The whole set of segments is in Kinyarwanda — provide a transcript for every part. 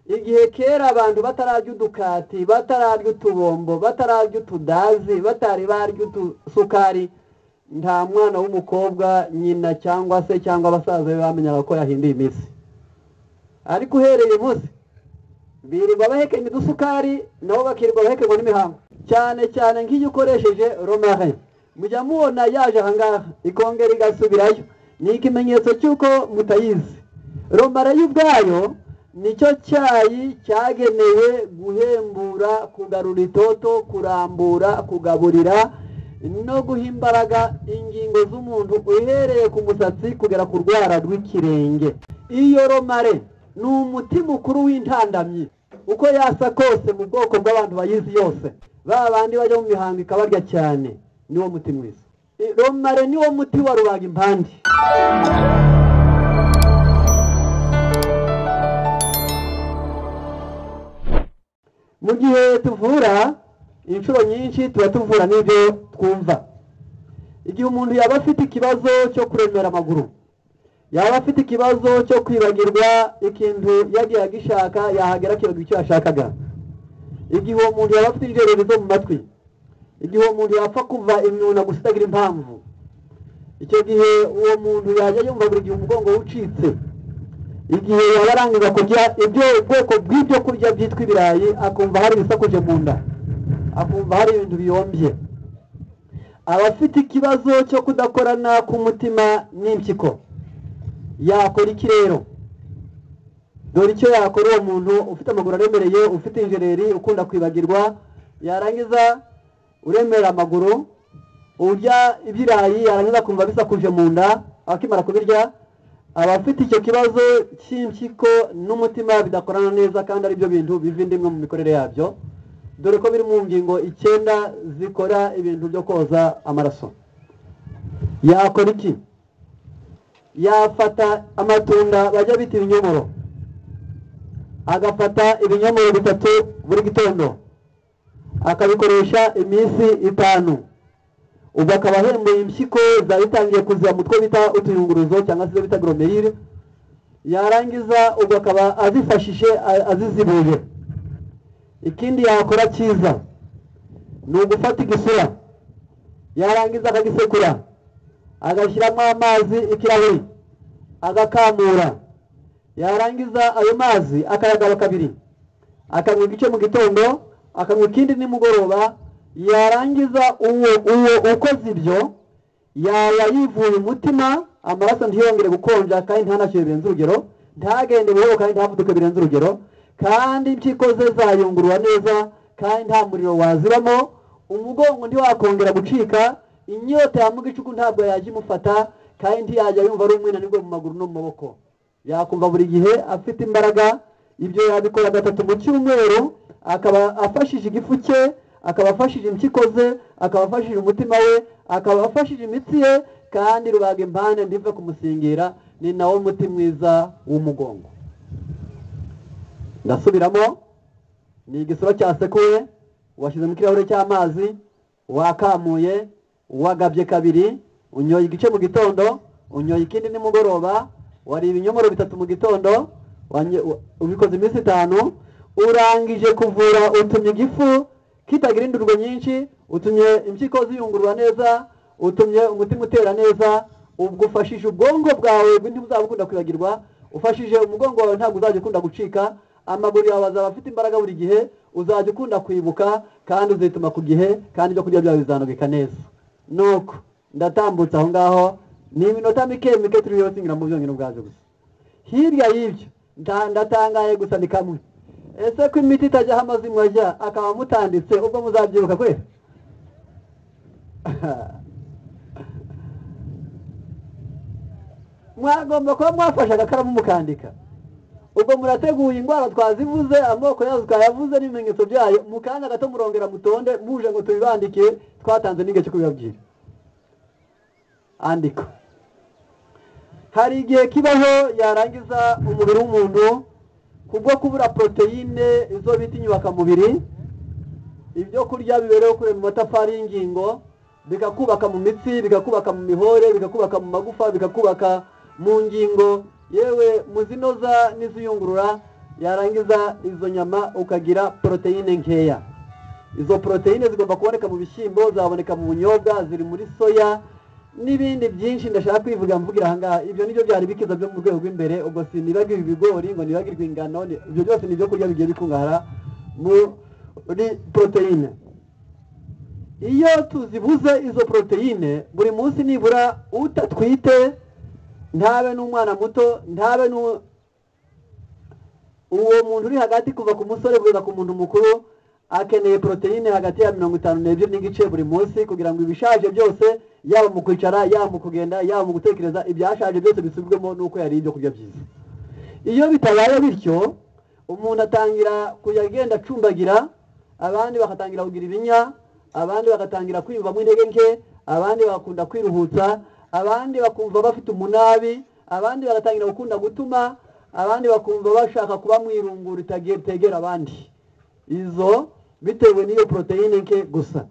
igihe kera abantu batararya udukati, batararya utubombo, batararya utudazi, batari barya utusukari, nta mwana w'umukobwa nyina cyangwa se cyangwa abasaza be bamenyaga ko yahinduye iminsi. Ariko uhereye umunsi birirwa bahekenya udusukari, nabo bakirirwa bahekenywa n'imihango, cyane cyane nk'iyo ukoresheje romarin. Mujya mubona yaje ahangaha ikongera igasubirayo, ni ikimenyetso cy'uko mutayizi. Romarin ubwayo nicyo cyayi cyagenewe guhembura, kugarura itoto, kurambura, kugaburira no guha imbaraga ingingo z'umuntu uhereye ku musatsi kugera ku rwara rw'ikirenge. Iyo romarin ni umuti mukuru w'intandamyi, uko yasa kose mu bwoko bw'abantu bayizi yose, bandi bajya mu mihango ikabarya cyane, niwo muti mwiza. Romarin niwo muti wa rubagimpande. Mu gihe tuvura inshuro nyinshi tuba tuvura n'ibyo twumva. Igihe umuntu yaba afite ikibazo cyo kuremera amaguru, yaba afite ikibazo cyo kwibagirwa ikintu yagiye agishaka, yahagera akibagirwa icyo yashakaga. Igihe uwo muntu yaba afite injereri zo mu matwi, igihe uwo muntu yapfa kuva imyuna gusa itagira impamvu, icyo gihe uwo muntu yajya yumva buri gihe umugongo ucitse. Igihe yaba arangiza kurya ibyo ubwoko bw'ibyo kurya byitwa ibirayi, akumva hari ibisakuje mu nda, akumva hari ibintu biyombye, aba afite ikibazo cyo kudakorana k'umutima n'impyiko. Yakora iki rero? Dore icyo yakora uwo muntu ufite amaguru aremereye, ufite injereri, ukunda kwibagirwa, yarangiza uremera amaguru, urya ibirayi, yarangiza kumva bisakuje mu nda, akimara kubirya aba afite icyo kibazo cy'impyiko n'umutima bidakorana neza, kandi ari byo bintu biva indimwe mu mikorere yabyo, dore ko biri mu ngingo 9 zikora ibintu byo koza amaraso. Yakora iki? Yafata amatunda bajya bita ibinyomoro, agafata ibinyomoro 3 buri gitondo, akabikoresha iminsi 5, ubwo akaba ahembuye impyiko zabitangiye kuziba mutwe bita utuyunguruzo cyangwa se bita glomerule. Yarangiza ubwo akaba azifashije azizibuje. Ikindi yakora cyiza ni ugufata igisura, yarangiza akagisekura, agashyiramo amazi ikirahuri, agakamura, yarangiza ayo mazi akayagaba kabiri, akanywa igice mu gitondo, akanywa ikindi nimugoroba. Yarangiza uwo ukoze ibyo yaba yivuye umutima, amaraso ntiyongere gukonja kandi ntanashyire birenze urugero, ntagende buhoro kandi ntavuduke birenze urugero, kandi impyiko ze zayungurwa neza kandi nta muriro wazibamo, umugongo ntiwakongera gucika, inyota ya mugicuku ntabwo yajya imufata, kandi ntiyajya yumva ari umwinanirwe mu maguru no mu maboko. Yakumva buri gihe afite imbaraga. Ibyo yabikora 3 mu cyumweru, akaba afashije igifu cye, akaba afashije impyiko ze, akaba afashije umutima we, akaba afashije imitsi ye, kandi rubagimpande ndive kumusingira ni nawo muti mwiza w'umugongo. Ndasubiramo, ni igisoro cyasekuwe, washyize mu kirahure cy'amazi, wakamuye, wagabye kabiri, unyoye igice mu gitondo, unyoye ikindi nimugoroba, wari ibinyomoro 3 mu gitondo, ubikoze iminsi 5, urangije kuvura, utumye igifu kitagira indurwe nyinshi, utumye impyiko ziyungurwa neza, utumye umutima utera neza, ubwo ufashije ubwongo bwawe ntibuzabukunda kwibagirwa, ufashije umugongo wawe ntabwo uzajya ukunda gucika, amaguru yawe azaba afite imbaraga buri gihe, uzajya ukunda kwibuka kandi uzituma ku gihe, kandi ibyo kurya byawe bizanogeka neza. Nuko ndatambutse aho ngaho, ni iminota mike turi yose ngira mu byongero bwaje gusa. Hirya y'ibyo ndatangaye gusa ni kamwe, ese ko imiti itajya amazimwe ajya akaba mutanditse, ubwo muzabyibuka kwe? Mwagomba kuba mwafashe agakaramu mukandika, ubwo murateguye indwara twazivuze, amoko yazo twayavuze n'ibimenyetso byayo, mu kanya gato murongera mutonde muje ngo tubibandike, twatanze n'igihe cyo kubibabwira. Andika. Hari igihe kibaho yarangiza umubiri w'umuntu kubwo kubura proteine, izo bita inyubakamubiri, ibyo kurya bibereho kure mu matafari y'ingingo, bikakubaka mu mitsi, bikakubaka mu mihore, bikakubaka mu magufa, bikakubaka mu ngingo, yewe muzinoza n'iziyungurura, yarangiza izo nyama ukagira proteine nkeya. Izo proteine zigomba kuboneka mu bishyimbo, zaboneka mu bunyobwa, ziri muri soya n'ibindi byinshi ndashaka kwivuga mvugira ahangaha. Ibyo nibyo byari bikiza byo mu rwego rw'imbere, ubwo sinibagira ibigori ngo nibagirwe ingano, ibyo byose nibyo kurya bigiye bikungahara muri proteine. Iyo tuzibuze izo proteine buri munsi nibura utatwite, ntabe n'umwana muto, ntabe uwo muntu uri hagati kuva ku musore kugeza ku muntu mukuru, akeneye proteine hagati ya 52 n'igice buri munsi kugira ngo ibishaje byose, yaba mu kwicara, yaba mu kugenda, yaba mu gutekereza, ibyashaje byose bisubwemo nuko yari ibyo kurya byiza. Iyo bitabaye bityo, umuntu atangira kuyagenda acumbagira, abandi bakatangira kugira ibinya, abandi bagatangira kwiyumvamo intege nke, abandi bakunda kwiruhutsa, abandi bakumva bafite umunabi, abandi bagatangira gukunda gutuma, abandi bakumva bashaka kuba mwirungura itegera abandi. Izo bitewe n'iyo proteine nke gusa.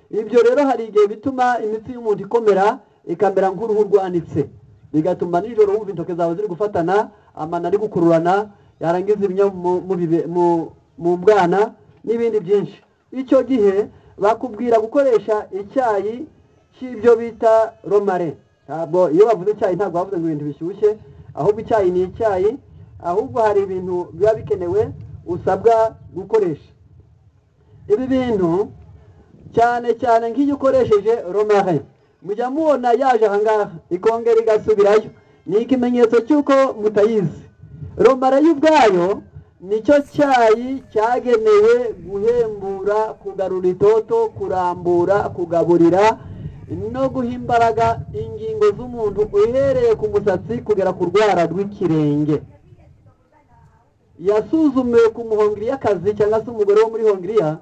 Ibyo rero hari igihe bituma imitsi y'umuntu ikomera, ikamera nk'uruhu rwanitse, bigatuma nijoro wumva intoke zawe ziri gufatana, amana ari gukururana, yarangiza ibinya mu bwana n'ibindi byinshi. Icyo gihe bakubwira gukoresha icyayi cy'ibyo bita romare. Ntabwo iyo bavuze icyayi ntabwo bavuze ngo ibintu bishyushye, ahubwo icyayi ni icyayi, ahubwo hari ibintu biba bikenewe usabwa gukoresha. Ibi bintu cyane cyane nk'iyo ukoresheje romare, mujya mubona yaje ahangaha ikongera igasubirayo, ni ikimenyetso cy'uko mutayizi. Romare y'ubwayo nicyo cyayi cyagenewe guhembura, kugarura itoto, kurambura, kugaburira no guha imbaraga ingingo z'umuntu uhereye ku musatsi kugera ku rwara rw'ikirenge. Yasuzumiwe ku muhongiriyakazi cyangwa se umugore wo muri Hongiriya,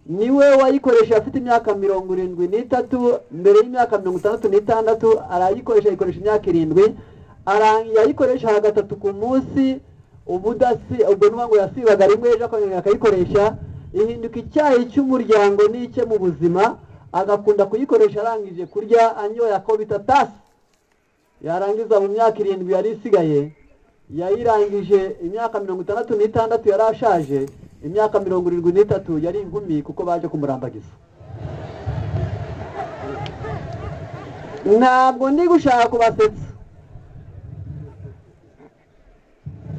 niwe wayikoresha afite imyaka 73, mbere y'imyaka 66 arayikoresha, ayikoresha imyaka 7, yayikoresha gatatu ku munsi, ubudasi ubwo n'ubango yasibaga rimwe ejo akayikoresha, ihinduka icyayi cy'umuryango n'icye mu buzima, agakunda kuyikoresha arangije kurya anyoya ko bitatasi. Yarangiza mu myaka 7 yari isigaye, yayirangije imyaka 66 yarashaje, imyaka 73 yari ingumi kuko baje kumurambagiza. Ntabwo ndi gushaka kubasetsa,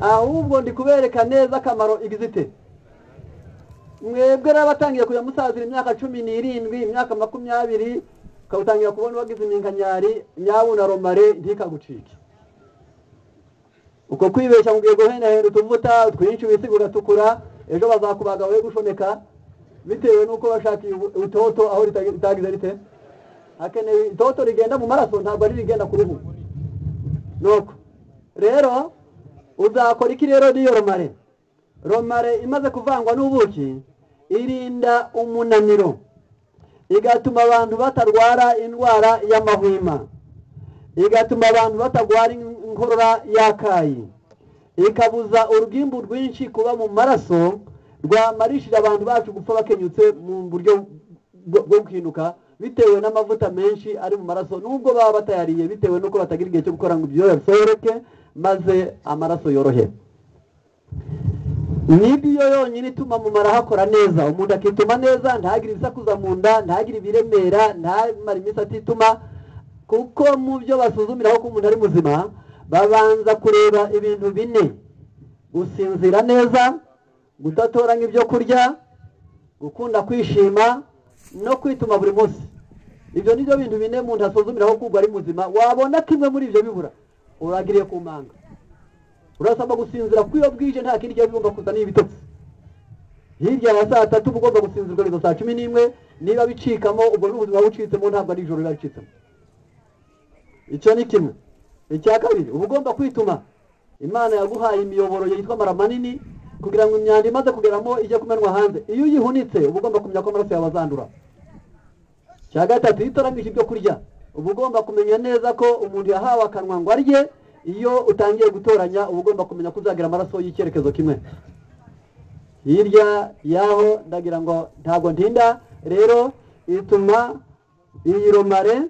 ahubwo ndi kubereka neza akamaro igizite. Mwebwe rabatangiye kuya musazira imyaka 17, imyaka 20, ukawutangira kubona wagize iminkanyari, nyabuna romare ntikagucike. Uko kwibeshya mugiye guhenda utuvuta twinshi wisiga ugatukura, ejo bazakubaga we gushoneka bitewe nuko bashaka utoto aho ritagize rite. Akeneye itoto rigenda mu maraso, ntabwo ari rigenda ku ruhu. Nuko rero uzakora iki rero n'iyo romare? Romare imaze kuvangwa n'ubuki irinda umunaniro, igatuma abantu batarwara indwara y'amahwima, igatuma abantu batagwara inkorora y'akayi, ikabuza urugimbu rwinshi kuba mu maraso rwamarishije abantu bacu gupfa bakenyutse mu buryo bwo kwinuka bitewe n'amavuta menshi ari mu maraso, nubwo baba batayariye bitewe nuko batagira igihe cyo gukora ngo ibyo yasoreke maze amaraso yorohe. Nibyo yonyine ituma mu mara hakora neza, umuntu akituma neza, ntagire ibisakuza mu nda, ntagire ibiremera, ntamara iminsi atituma, kuko mu byo basuzumiraho ko umuntu ari muzima babanza kureba ibintu 4: gusinzira neza, gudatoranya ibyo kurya, gukunda kwishima no kwituma buri munsi. Ibyo nibyo bintu 4 umuntu asuzumiraho ko ari muzima. Wabona kimwe muri ibyo bibura, uragiriye ku manga. Urasaba gusinzira kwiyo bwije, nta kindi gihe bigomba kuzana ibitotsi. Hirya ya saa 3 ugomba gusinzirwa izo saa 11, niba bicikamo ubwo n'ubuzima bucitsemo, ntabwo ari ijoro ribacitsemo. Icyo ni kimwe. Icya kabiri, ugomba kwituma. Imana yaguhaye imiyoboro yitwa mara manini kugira ngo imyanda imaze kugeramo ijye kumenwa hanze. Iyo uyihunitse ugomba kumenya ko amaraso yawe azandura. Cya gatatu, itoranyije ibyo kurya, ugomba kumenya neza ko umuntu yahawe akanwa ngo arye. Iyo utangiye gutoranya ugomba kumenya ko uzagira amaraso y'icyerekezo kimwe. Hirya yaho ndagira ngo ntabwo ntinda, rero ituma iyi romare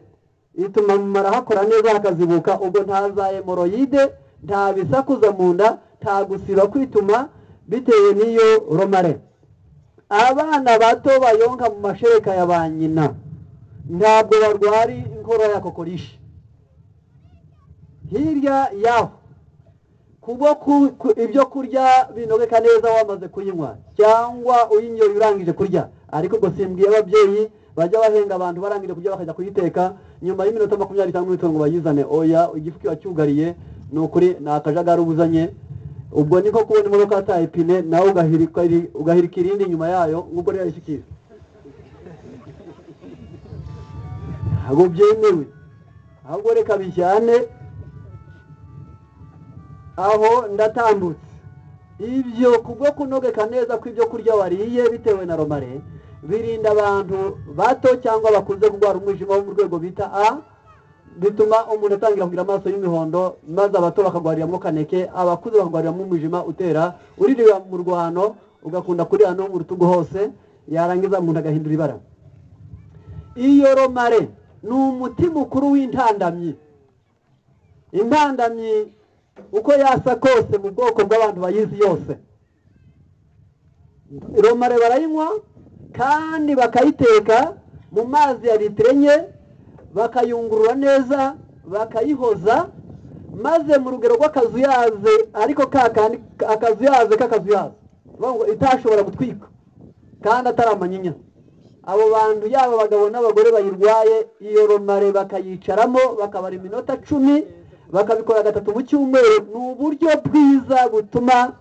ituma mu mara hakora neza hakazibuka, ubwo nta za hemoroide, nta bisakuza mu nda, tagusiba kwituma bitewe n'iyo romare. Abana bato bayonka mu mashereka ya ba nyina ntabwo barwari inkoro ya kokorishi. Hirya yaho kubo ibyo kurya binogeka neza wamaze kuyinywa cyangwa uyinyoye urangije kurya, ariko ubwo simbwiye ababyeyi bajya bahenga abantu barangije kurya bakajya kuyiteka nyuma y'iminota 25 ngo bayizane. Oya, igifu kiba cyugariye nukuri nakajagara ubuzanye. Ubwo niko kubona imodoka ataye ipine nawe ugahirika irindi nyuma yayo ngubwo rero yishikira. Hago byemewe, ahubwo reka bijyane aho ndatambutse. Ibyo kubwo kunogeka neza kw'ibyo kurya wariye bitewe na romare birinda abantu bato cyangwa bakuze kurwara umwijima wo mu rwego bita A, bituma umuntu atangira kugira amaso y'imihondo, maze abato bakagwariramo kaneke, abakuze bakagwariramo umwijima utera uririra mu rwano, ugakunda kuri hano mu rutugu hose, yarangiza umuntu agahindura ibara. Iyo romare ni umuti mukuru w'intandamyi. Intandamyi uko yasa kose mu bwoko bw'abantu bayizi yose, romare barayinywa kandi bakayiteka mu mazi ya litiro 4, bakayungurura neza, bakayihoza, maze mu rugero rw'akazuyaze, ariko kakandi akazuyaze ngo itashobora gutwika kandi ataramanyinya. Abo bantu yaba abagabo n'abagore bayirwaye, iyo romare bakayicaramo bakabara iminota 10, bakabikora 3 mu cyumweru. Ni uburyo bwiza butuma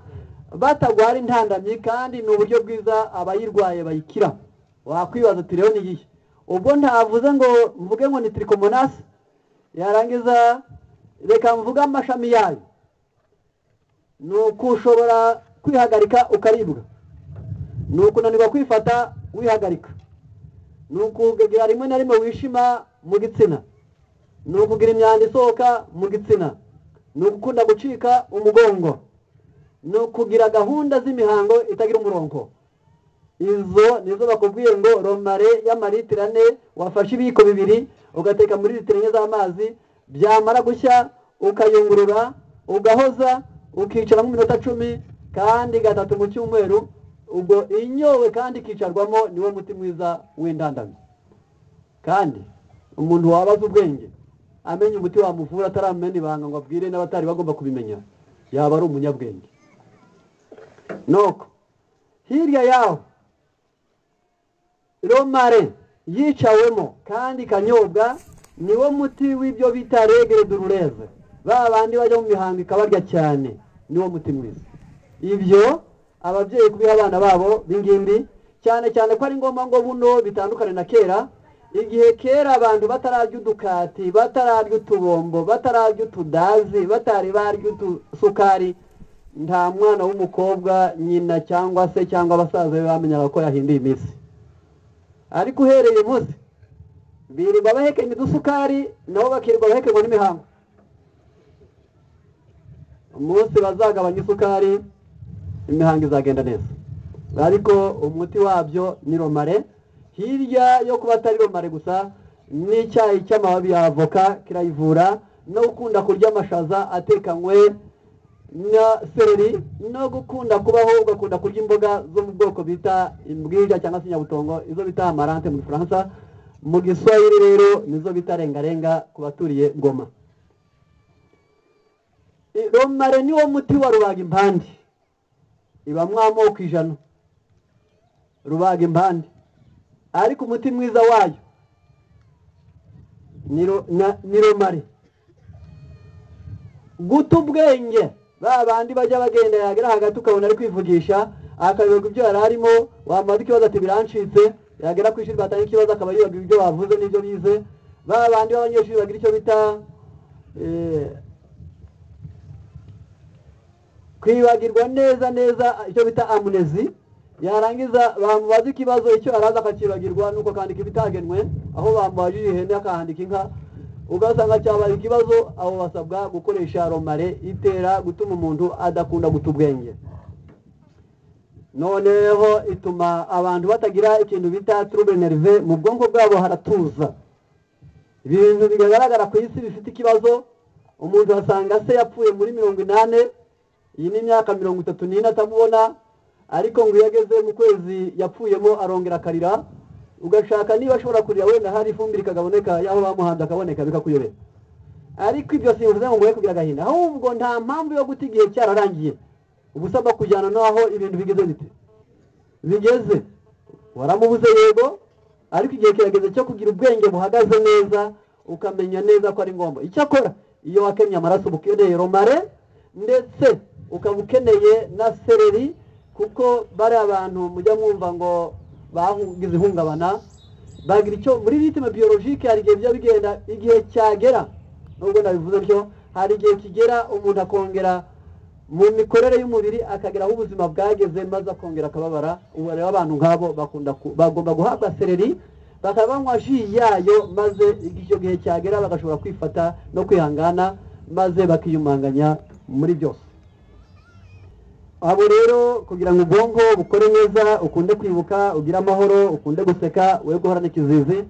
batagwara intandamyi kandi ni uburyo bwiza abayirwaye bayikira. Wakwibaza uti rero ni iyihe? Ubwo ntavuze ngo mvuge ngo ni trichomonas, yarangiza reka mvuga amashami yayo. Nuko ushobora kwihagarika ukaribwa, nuko unanirwa kwifata wihagarika, nuko ugira rimwe na rimwe wishima mu gitsina, nuko ugira imyanda isohoka mu gitsina, nuko ukunda gucika umugongo, nuko ugira gahunda z'imihango itagira umurongo. Izo nizo bakubwiye ngo romare y'amalitiro 4 wafashe ibiko 2 ugateka muri litiro 4 z'amazi, byamara gushya ukayungurura, ugahoza, ukicara mu minota 10 kandi 3 mu cyumweru. Ubwo inyowe kandi kicarwamo niwo muti mwiza w'indandamyi. Kandi umuntu wabaza ubwenge amenye umuti wamuvura ataramenya ibanga ngo abwire n'abatari bagomba kubimenya, yaba ari umunyabwenge. Noko hirya yaho romare yicawemo kandi kanyobwa niwo muti w'ibyo bita regre douloureuse. Babandi bajya mu mihango ikabarya cyane, niwo muti mwiza. Ibyo ababyeyi kubiha abana babo b'ingimbi cyane cyane ko ari ngombwa ngo buno bitandukane na kera. Igihe kera abantu batararya udukati, batararya utubombo, batararya utudazi, batari barya utusukari, nta mwana w'umukobwa nyina cyangwa se cyangwa abasaza be bamenyaga ko yahinduye iminsi. Ariko uhereye umunsi birirwa bahekenya udusukari, nabo bakirirwa bahekenya n'imihango. Umunsi bazagabanya isukari, imihango izagenda neza. Ariko umuti wabyo ni romare. Hirya yo kuba atari romare gusa, n'icyayi cy'amababi ya avoka kirayivura, no gukunda kurya amashaza atekanywe na seleri, no gukunda kubaho ugakunda kurya imboga zo mu bwoko bita imbwija cyangwa se nyabutongo, izo bita amarante mu Faransa. Mu Giswahili rero nizo bita rengarenga ku baturiye Goma. Romare niwo muti wa rubaga impande, ibamwe amoko 100 rubaga impande, ariko umuti mwiza wayo ni romare. Guta ubwenge, babandi bajya bagenda yagera hagati ukabona ari kwivugisha akayoga ibyo yararimo, wamaze ikibazo ati birancitse, yagera ku ishuri batanga ikibazo akaba yibaga ibyo bavuze n'ibyo bize. Babandi b'abanyeshuri bagira icyo bita kwibagirwa neza icyo bita amnesi. Yarangiza bamubaza ikibazo icyo araza akakibagirwa, nuko kandika ibitagenwe, aho bamubajije ihene akahandika inka, ugasanga cyabaye ikibazo. Abo basabwa gukoresha romare itera gutuma umuntu adakunda guta ubwenge. Noneho ituma abantu batagira ikintu bita trouble nerveux, mu bwonko bwabo haratuza. Ibintu bigaragara ku isi bifite ikibazo, umuntu asanga se yapfuye muri 80 iyi ni imyaka 34 atamubona, ariko ngo yageze mu kwezi yapfuyemo arongera akarira, ugashaka niba ashobora kurira wenda hari ifumbire ikagaboneka yaho bamuhanda akaboneka bikakuyobera. Ariko ibyo simvuze ngo ngoye kugira agahinda, ahubwo nta mpamvu yo guta igihe cyararangiye. Ubusaba kujyana naho ibintu bigeze bite bigeze, waramubuze yego, ariko igihe kirageze cyo kugira ubwenge buhagaze neza, ukamenya neza ko ari ngombwa. Icyakora iyo wakemye amaraso bukeneye romare, ndetse ukabukeneye na seleri, kuko bari abantu mujya mwumva ngo bagize ihungabana, bagira icyo muri ritme biologique. Hari igihe byo bigenda, igihe cyagera, nubwo nabivuze byo, hari igihe kigera umuntu akongera mu mikorere y'umubiri akageraho ubuzima bwageze, maze akongera akababara. Ubu rero abantu nk'abo bagomba guhabwa seleri, bakabanywa ji yayo, maze icyo gihe cyagera bagashobora kwifata no kwihangana, maze bakiyumanganya muri byose. Abo rero kugira ngo ubwonko bukore neza, ukunde kwibuka, ugire amahoro, ukunde guseka, we guhorana ikizizi,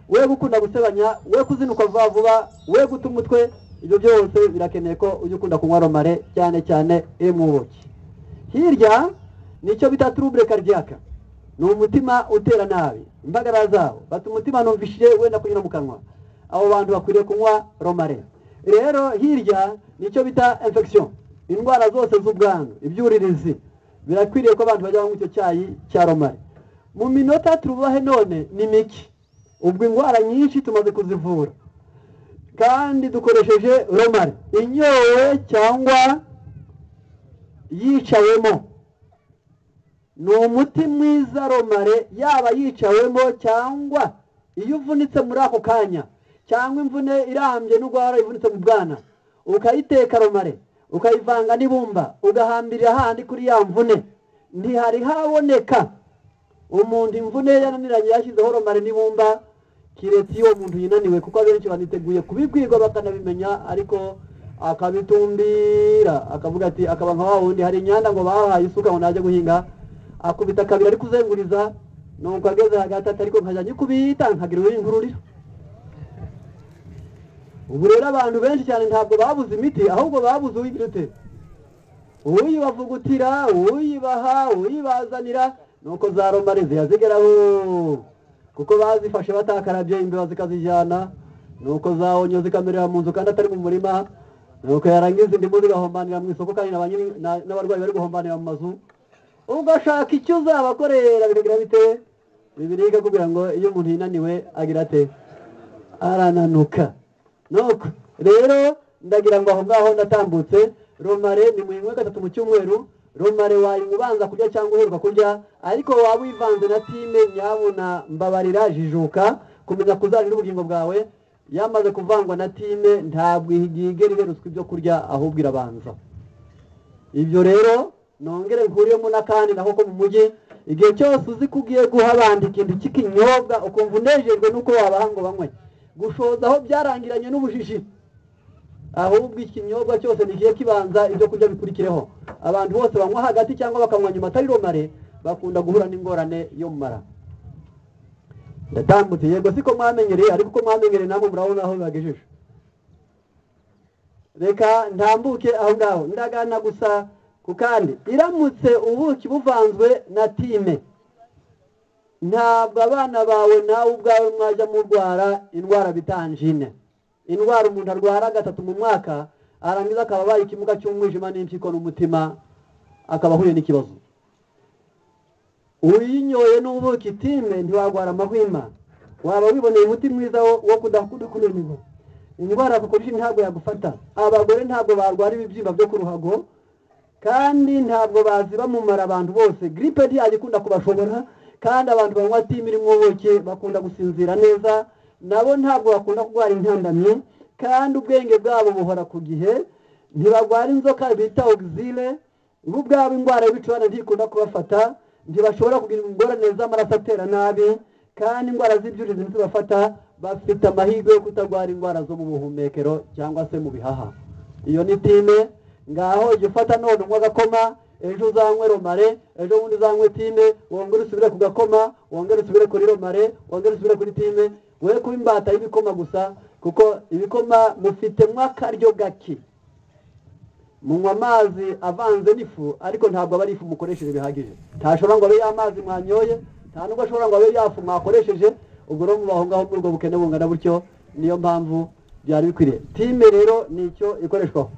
we gukunda gusebanya, we kuzinuka vuba vuba, we guta umutwe, ibyo byose birakeneye ko ujye ukunda kunywa romare, cyane cyane emubuki. Hirya nicyo bita trouble cardiaque, ni umutima utera nabi, imbagara zawo bata umutima numvishije wenda kunyura mu kanwa. Abo bantu bakwiriye kunywa romare. Rero hirya nicyo bita infection, indwara zose z'ubwandu, ibyuririzi, birakwiriye ko abantu bajya mu cyo cyayi cya romare. Mu minota turubahe none ni miki, ubwo indwara nyinshi tumaze kuzivura kandi dukoresheje romare, inyowe cyangwa yicawemo. Ni umuti mwiza romare, yaba yicawemo cyangwa iyo uvunitse muri ako kanya, cyangwa imvune irambye n'ugwara ivunitse mu bwana, ukayiteka romare, ukayivanga n'ibumba, ugahambirira handi kuri ya mvune, ntihari haboneka umuntu imvune yananiranye yashyizeho romare n'ibumba, kiretse iyo umuntu yinaniwe, kuko abenshi baniteguye kubibwirwa bakanabimenya, ariko akabitumbira akavuga ati, akaba nka wundi hari inyanda ngo bahaye isuka ngo najye guhinga, akubita kabiri ari kuzenguriza, nuko ageze hagati ati ariko nkajya nyikubita nkagira ururingururiro. Ubu rero abantu benshi cyane ntabwo babuze imiti, ahubwo babuze uwigirute, uyibavugutira, uyibaha, uyibazanira, nuko za romare ziyazigeraho, kuko bazifashe batakarabye imbeba zikazijyana, nuko zawonyo zikamerera mu nzu kandi atari mu murima, nuko yarangiza indimu zigahombanira mu isoko kandi n'abarwayi bari guhombanira mu mazu. Ugashaka icyo uzabakorera bikagira bite, Bibiliya ikakubwira ngo iyo umuntu yinaniwe agira ate, arananuka. Nuko rero ndagira ngo aho ngaho ndatambutse, romare ni muhinywe 3 mu cyumweru. Romare wayimubanza kurya cyangwa uheruka kurya, ariko waba wivanze na time, nyabona mbabarira, jijuka kumenya kuzarira ubugingo bwawe. Yamaze kuvangwa na time ntabwo ihigigera iheruswa ibyo kurya, ahubwo irabanza. Ibyo rero nongere nkuriyemo n'akandi naho ko mu mujyi, igihe cyose uzi kugiye guha abandi ikintu cy'ikinyobwa ukumva unejejwe nuko wabaha ngo banywe, gushoza aho byarangiranye n'ubujiji, ahubwo ikinyobwa cyose nigiye kibanza ibyo kurya bikurikireho. Abantu bose banywa hagati cyangwa bakanywa nyuma atari romare bakunda guhura n'ingorane yo mumara. Ndatambutse yego siko mwamenyereye, ariko ko mwamenyereye namwe murabona aho bagejeje. Reka ndambuke aho ngaho ndagana gusa kukandi, iramutse ubuki buvanzwe na time, ntabwo abana bawe nawe ubwawe mwajya murwara indwara bitanjine. Indwara umuntu arwara 3 mu mwaka, arangiza akaba baye ikimuga cy'umwijima n'impyiko n'umutima, akaba ahuye n'ikibazo. Uyinyoye n'ubuki time ntiwagwara amahwima, waba wiboneye umuti mwiza wo kudakunda kunanirwa. Indwara kukoresha ntabwo yagufata. Abagore ntabwo barwara ibibyimba byo ku ruhago, kandi ntabwo baziba mu mara abantu bose. Gripe ntiyagikunda kubashobora, kandi abantu banywa time irimo ubuki bakunda gusinzira neza, nabo ntabwo bakunda kurwara intandamye, kandi ubwenge bwabo buhora ku gihe, ntibagwara inzoka bita oxyle, ubwabo indwara y'ibicurane ntikunda kubafata, ntibashobora kugira ingorane z'amaraso atera nabi, kandi indwara z'ibyuririzi ntizibafata, bafite amahirwe yo kutagwara indwara zo mu buhumekero cyangwa se mu bihaha. Iyo ni time. Ngaho ujye ufata none unywa agakoma, ejo uzanywe romare, ejo bundi uzanywe time, wongere usubire ku gakoma, wongere usubire kuri romare, wongere usubire kuri time. We kuba imbata y'ibikoma gusa, kuko ibikoma mufite mwakaryo gaki. munywa amazi avanze n'ifu ariko ntabwo aba ari ifu mukoresheje bihagije. Ntashobora ngo abe y'amazi mwanyoye, nta nubwo ashobora ngo abe yafu mwakoresheje, ubwo rero mubaho ngaho muri ubwo bukene bungana butyo. Niyo mpamvu byari bikwiriye time rero nicyo ikoreshwaho.